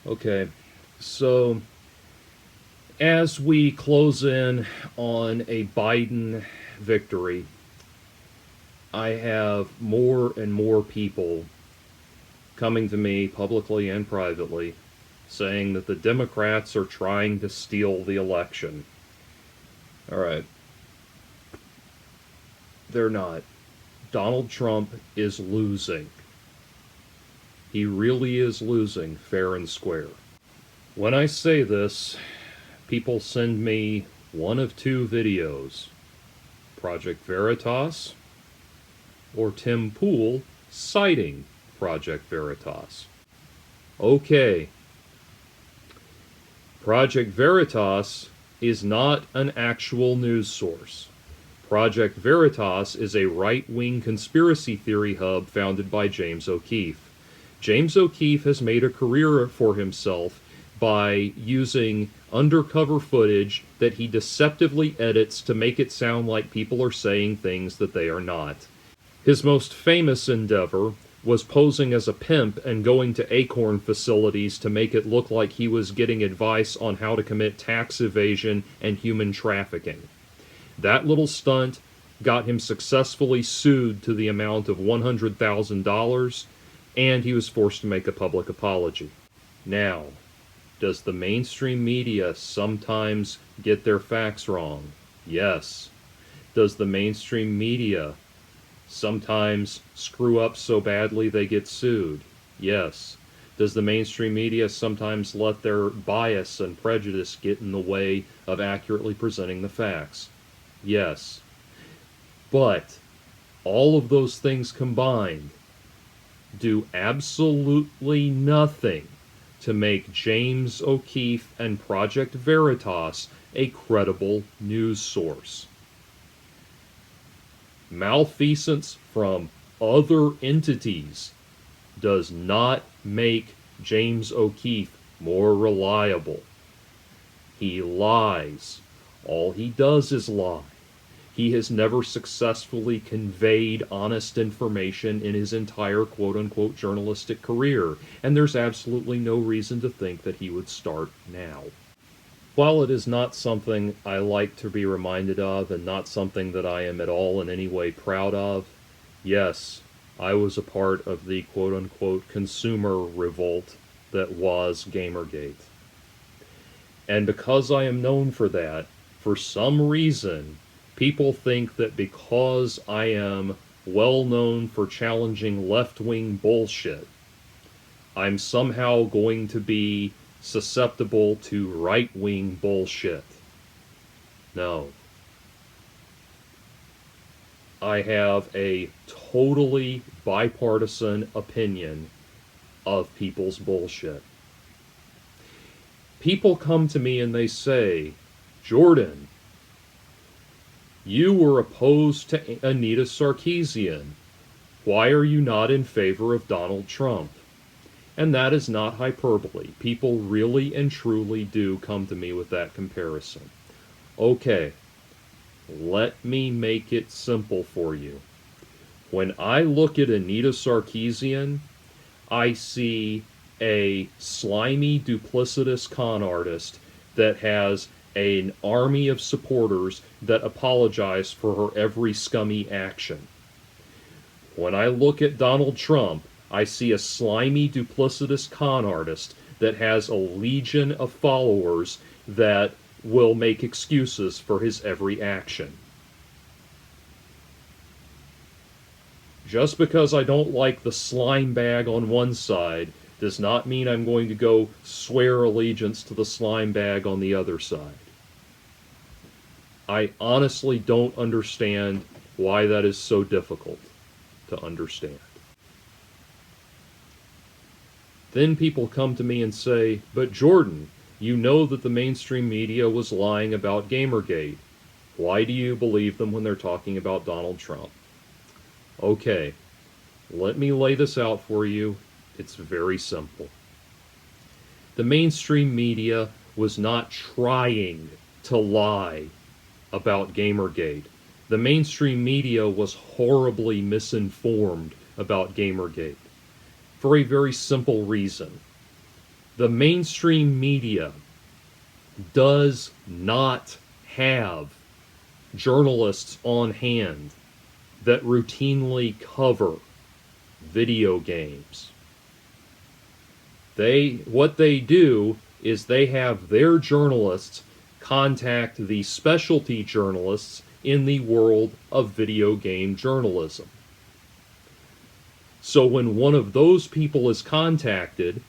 Okay, so as we close in on a Biden victory, I have more and more people coming to me publicly and privately saying that the Democrats are trying to steal the election. All right, they're not. Donald Trump is losing. He really is losing fair and square. When I say this, people send me one of two videos: Project Veritas or Tim Pool citing Project Veritas. Okay, Project Veritas is not an actual news source. Project Veritas is a right-wing conspiracy theory hub founded by James O'Keefe. James O'Keefe has made a career for himself by using undercover footage that he deceptively edits to make it sound like people are saying things that they are not. His most famous endeavor was posing as a pimp and going to Acorn facilities to make it look like he was getting advice on how to commit tax evasion and human trafficking. That little stunt got him successfully sued to the amount of $100,000, and he was forced to make a public apology. Now, does the mainstream media sometimes get their facts wrong? Yes. Does the mainstream media sometimes screw up so badly they get sued? Yes. Does the mainstream media sometimes let their bias and prejudice get in the way of accurately presenting the facts? Yes. But all of those things combined do absolutely nothing to make James O'Keefe and Project Veritas a credible news source. Malfeasance from other entities does not make James O'Keefe more reliable. He lies. All he does is lie. He has never successfully conveyed honest information in his entire quote-unquote journalistic career, and there's absolutely no reason to think that he would start now. While it is not something I like to be reminded of, and not something that I am at all in any way proud of, yes, I was a part of the quote-unquote consumer revolt that was Gamergate. And because I am known for that, for some reason, people think that because I am well known for challenging left-wing bullshit, I'm somehow going to be susceptible to right-wing bullshit. No. I have a totally bipartisan opinion of people's bullshit. People come to me and they say, Jordan, you were opposed to Anita Sarkeesian. Why are you not in favor of Donald Trump? And that is not hyperbole. People really and truly do come to me with that comparison. Okay, let me make it simple for you. When I look at Anita Sarkeesian, I see a slimy, duplicitous con artist that has an army of supporters that apologize for her every scummy action. When I look at Donald Trump, I see a slimy, duplicitous con artist that has a legion of followers that will make excuses for his every action. Just because I don't like the slime bag on one side does not mean I'm going to go swear allegiance to the slime bag on the other side. I honestly don't understand why that is so difficult to understand. Then people come to me and say, but Jordan, you know that the mainstream media was lying about Gamergate. Why do you believe them when they're talking about Donald Trump? Okay, let me lay this out for you. It's very simple. The mainstream media was not trying to lie about Gamergate. The mainstream media was horribly misinformed about Gamergate for a very simple reason. The mainstream media does not have journalists on hand that routinely cover video games. What they do is they have their journalists contact the specialty journalists in the world of video game journalism. So when one of those people is contacted,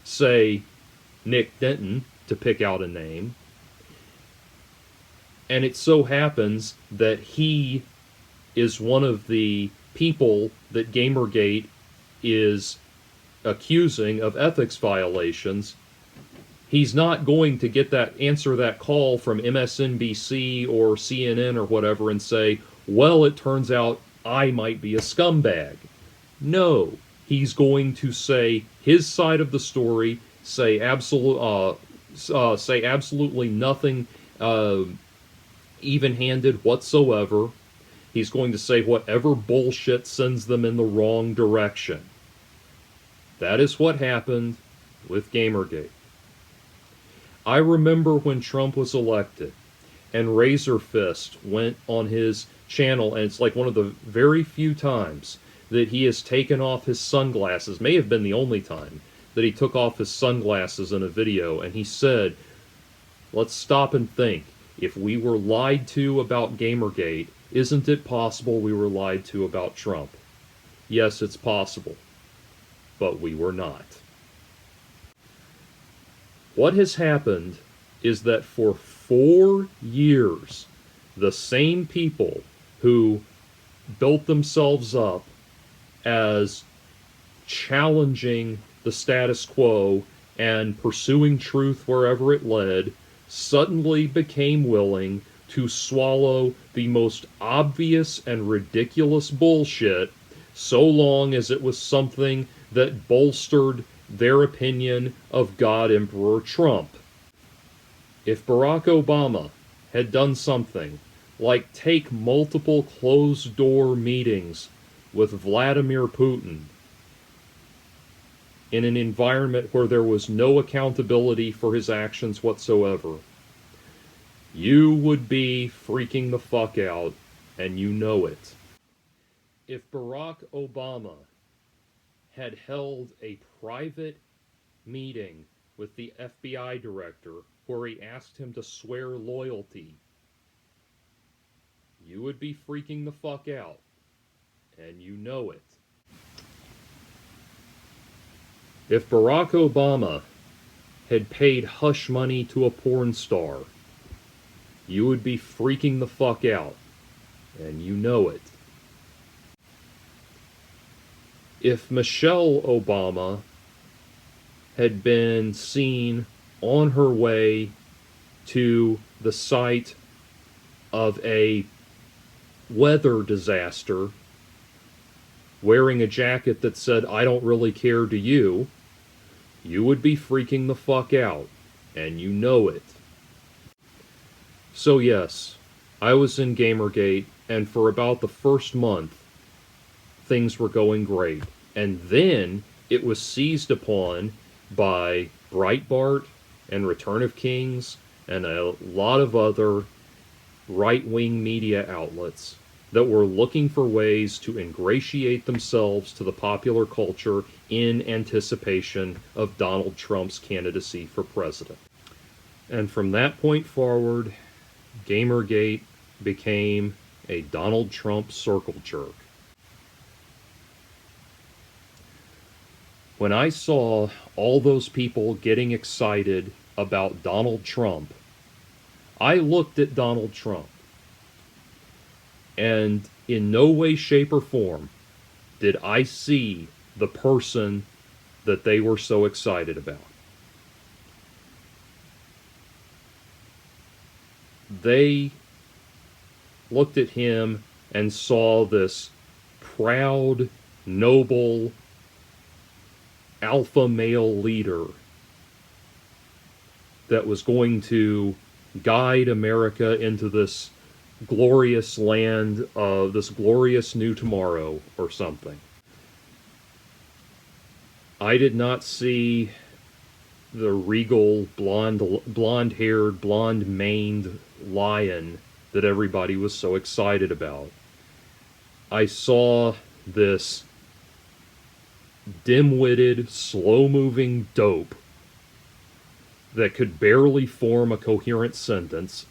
say Nick Denton, to pick out a name, and it so happens that he is one of the people that Gamergate is accusing of ethics violations, he's not going to answer that call from MSNBC or CNN or whatever and say, well, it turns out I might be a scumbag. No, he's going to say his side of the story, say absolutely nothing even-handed whatsoever. He's going to say whatever bullshit sends them in the wrong direction. That is what happened with Gamergate. I remember when Trump was elected and Razor Fist went on his channel, and it's like one of the very few times that he has taken off his sunglasses, may have been the only time that he took off his sunglasses in a video, and he said, let's stop and think. If we were lied to about Gamergate, isn't it possible we were lied to about Trump? Yes, it's possible. But we were not. What has happened is that for 4 years, the same people who built themselves up as challenging the status quo and pursuing truth wherever it led, suddenly became willing to swallow the most obvious and ridiculous bullshit so long as it was something that bolstered their opinion of God Emperor Trump. If Barack Obama had done something like take multiple closed-door meetings with Vladimir Putin in an environment where there was no accountability for his actions whatsoever, you would be freaking the fuck out, and you know it. If Barack Obama had held a private meeting with the FBI director where he asked him to swear loyalty, you would be freaking the fuck out, and you know it. If Barack Obama had paid hush money to a porn star, you would be freaking the fuck out, and you know it. If Michelle Obama had been seen on her way to the site of a weather disaster wearing a jacket that said, I don't really care, do you? You would be freaking the fuck out, and you know it. So yes, I was in Gamergate, and for about the first month, things were going great. And then it was seized upon by Breitbart and Return of Kings and a lot of other right-wing media outlets that were looking for ways to ingratiate themselves to the popular culture in anticipation of Donald Trump's candidacy for president. And from that point forward, Gamergate became a Donald Trump circle jerk. When I saw all those people getting excited about Donald Trump, I looked at Donald Trump, and in no way, shape, or form did I see the person that they were so excited about. They looked at him and saw this proud, noble, alpha male leader that was going to guide America into this glorious land of this glorious new tomorrow or something. I did not see the regal, blonde-haired, blonde-maned lion that everybody was so excited about. I saw this dim-witted, slow-moving dope that could barely form a coherent sentence,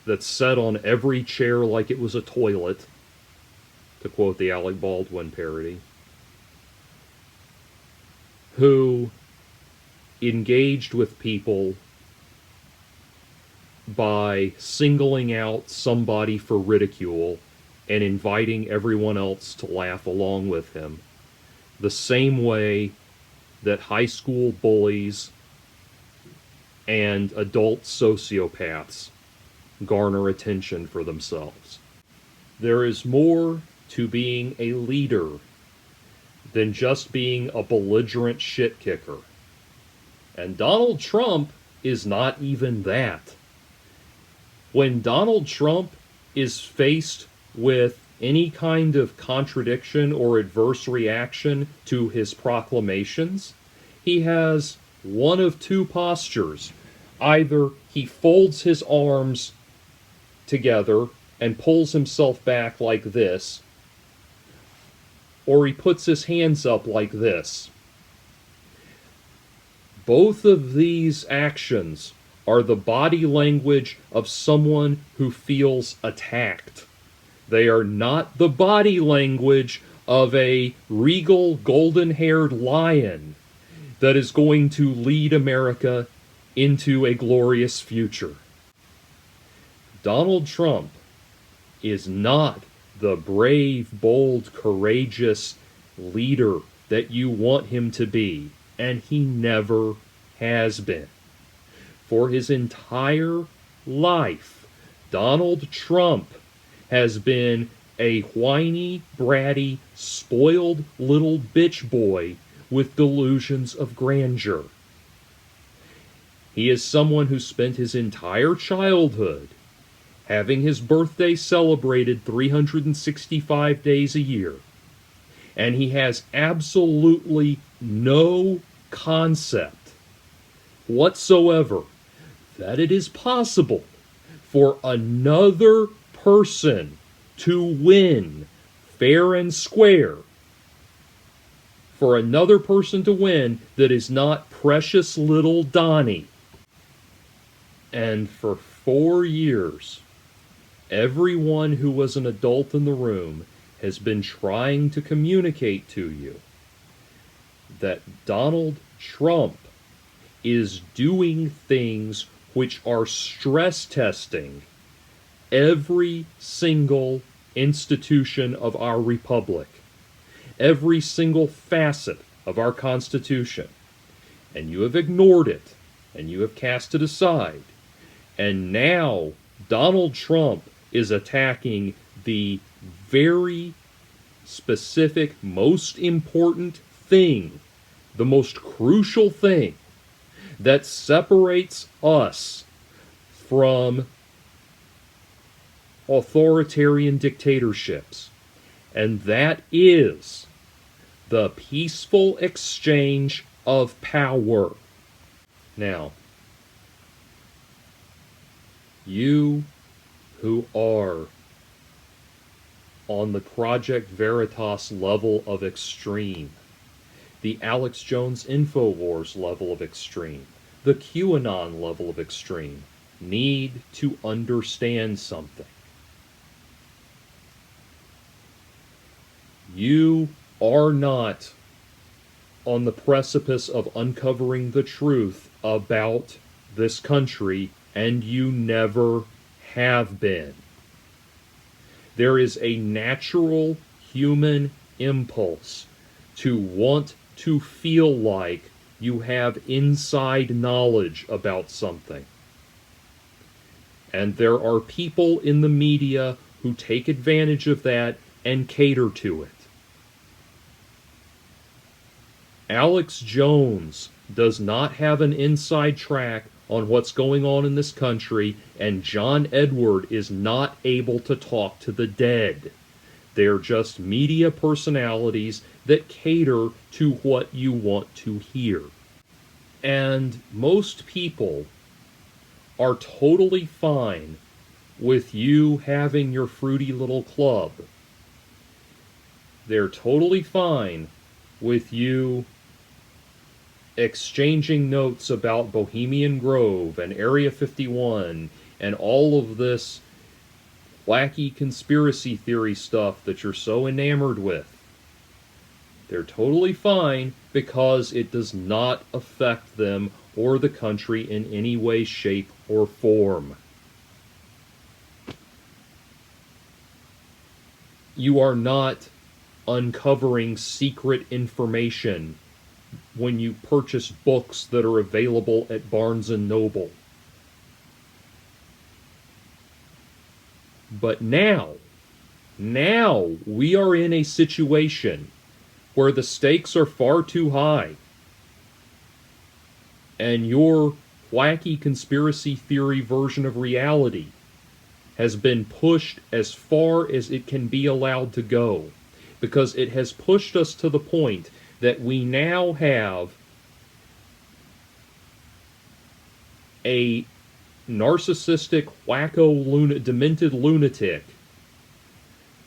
that sat on every chair like it was a toilet, to quote the Alec Baldwin parody, who engaged with people by singling out somebody for ridicule and inviting everyone else to laugh along with him, the same way that high school bullies and adult sociopaths garner attention for themselves. There is more to being a leader than just being a belligerent shit kicker. And Donald Trump is not even that. When Donald Trump is faced with any kind of contradiction or adverse reaction to his proclamations, he has one of two postures. Either he folds his arms together and pulls himself back like this, or he puts his hands up like this. Both of these actions are the body language of someone who feels attacked. They are not the body language of a regal, golden-haired lion that is going to lead America into a glorious future. Donald Trump is not the brave, bold, courageous leader that you want him to be, and he never has been. For his entire life, Donald Trump has been a whiny, bratty, spoiled little bitch boy with delusions of grandeur. He is someone who spent his entire childhood having his birthday celebrated 365 days a year, and he has absolutely no concept whatsoever that it is possible for another person to win fair and square, for another person to win that is not precious little Donnie. And for 4 years, everyone who was an adult in the room has been trying to communicate to you that Donald Trump is doing things which are stress testing every single institution of our republic, every single facet of our Constitution. And you have ignored it, and you have cast it aside. And now Donald Trump is attacking the very specific, most important thing, the most crucial thing that separates us from authoritarian dictatorships. And that is the peaceful exchange of power. Now, you who are on the Project Veritas level of extreme, the Alex Jones InfoWars level of extreme, the QAnon level of extreme, need to understand something. You are not on the precipice of uncovering the truth about this country, and you never have been. There is a natural human impulse to want to feel like you have inside knowledge about something. And there are people in the media who take advantage of that and cater to it. Alex Jones does not have an inside track on what's going on in this country, and John Edward is not able to talk to the dead. They're just media personalities that cater to what you want to hear. And most people are totally fine with you having your fruity little club. They're totally fine with you exchanging notes about Bohemian Grove and Area 51 and all of this wacky conspiracy theory stuff that you're so enamored with. They're totally fine because it does not affect them or the country in any way, shape, or form. You are not uncovering secret information when you purchase books that are available at Barnes & Noble. But now we are in a situation where the stakes are far too high, and your wacky conspiracy theory version of reality has been pushed as far as it can be allowed to go, because it has pushed us to the point that we now have a narcissistic, wacko, demented lunatic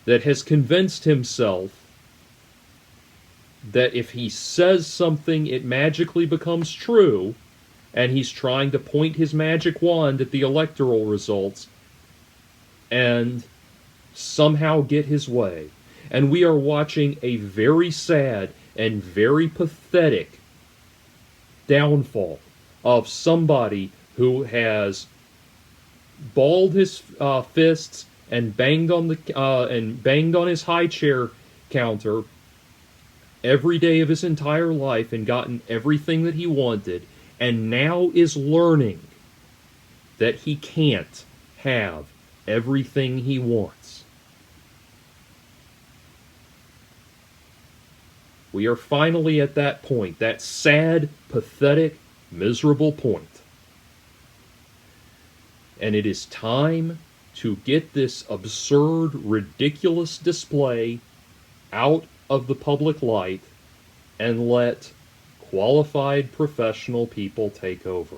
that has convinced himself that if he says something, it magically becomes true, and he's trying to point his magic wand at the electoral results and somehow get his way. And we are watching a very sad and very pathetic downfall of somebody who has balled his fists and banged on his high chair counter every day of his entire life and gotten everything that he wanted, and now is learning that he can't have everything he wants. We are finally at that point, that sad, pathetic, miserable point. And it is time to get this absurd, ridiculous display out of the public light and let qualified professional people take over.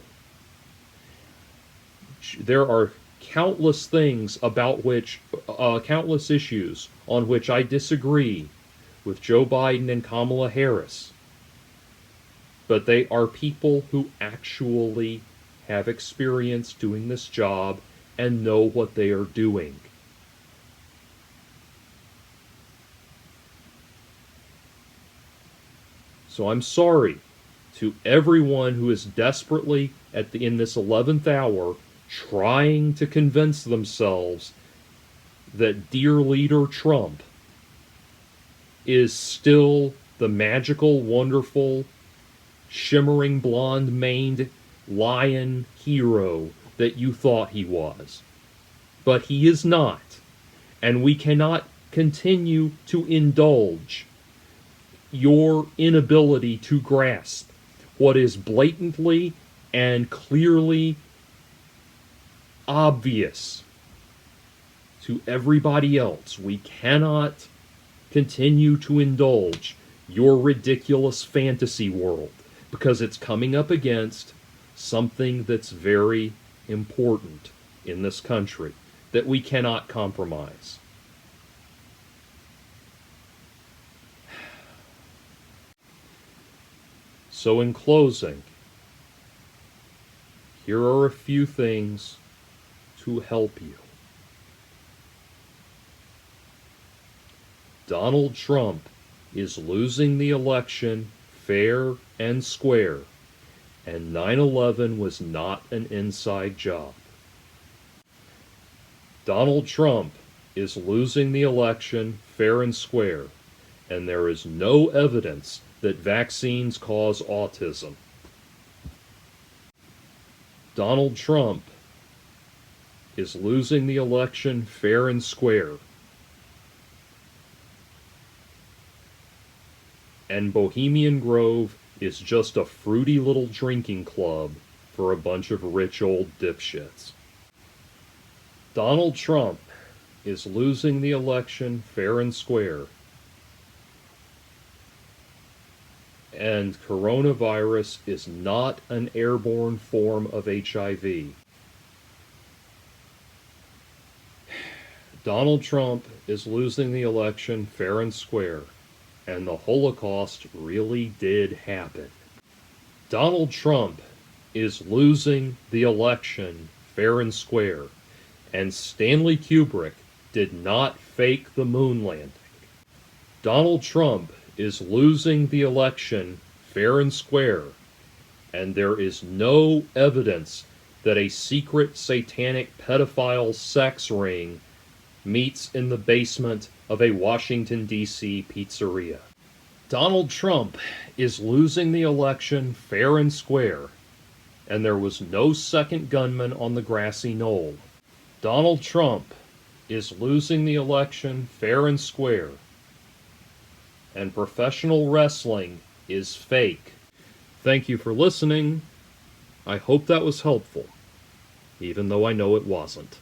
There are countless things about which, countless issues on which I disagree with Joe Biden and Kamala Harris. But they are people who actually have experience doing this job and know what they are doing. So I'm sorry to everyone who is desperately in this 11th hour trying to convince themselves that dear leader Trump is still the magical, wonderful, shimmering blonde-maned lion hero that you thought he was. But he is not. And we cannot continue to indulge your inability to grasp what is blatantly and clearly obvious to everybody else. We cannot continue to indulge your ridiculous fantasy world, because it's coming up against something that's very important in this country that we cannot compromise. So in closing, here are a few things to help you. Donald Trump is losing the election fair and square, and 9/11 was not an inside job. Donald Trump is losing the election fair and square, and there is no evidence that vaccines cause autism. Donald Trump is losing the election fair and square, and Bohemian Grove is just a fruity little drinking club for a bunch of rich old dipshits. Donald Trump is losing the election fair and square. And coronavirus is not an airborne form of HIV. Donald Trump is losing the election fair and square, and the Holocaust really did happen. Donald Trump is losing the election fair and square, and Stanley Kubrick did not fake the moon landing. Donald Trump is losing the election fair and square, and there is no evidence that a secret satanic pedophile sex ring meets in the basement of a Washington, D.C. pizzeria. Donald Trump is losing the election fair and square, and there was no second gunman on the grassy knoll. Donald Trump is losing the election fair and square, and professional wrestling is fake. Thank you for listening. I hope that was helpful, even though I know it wasn't.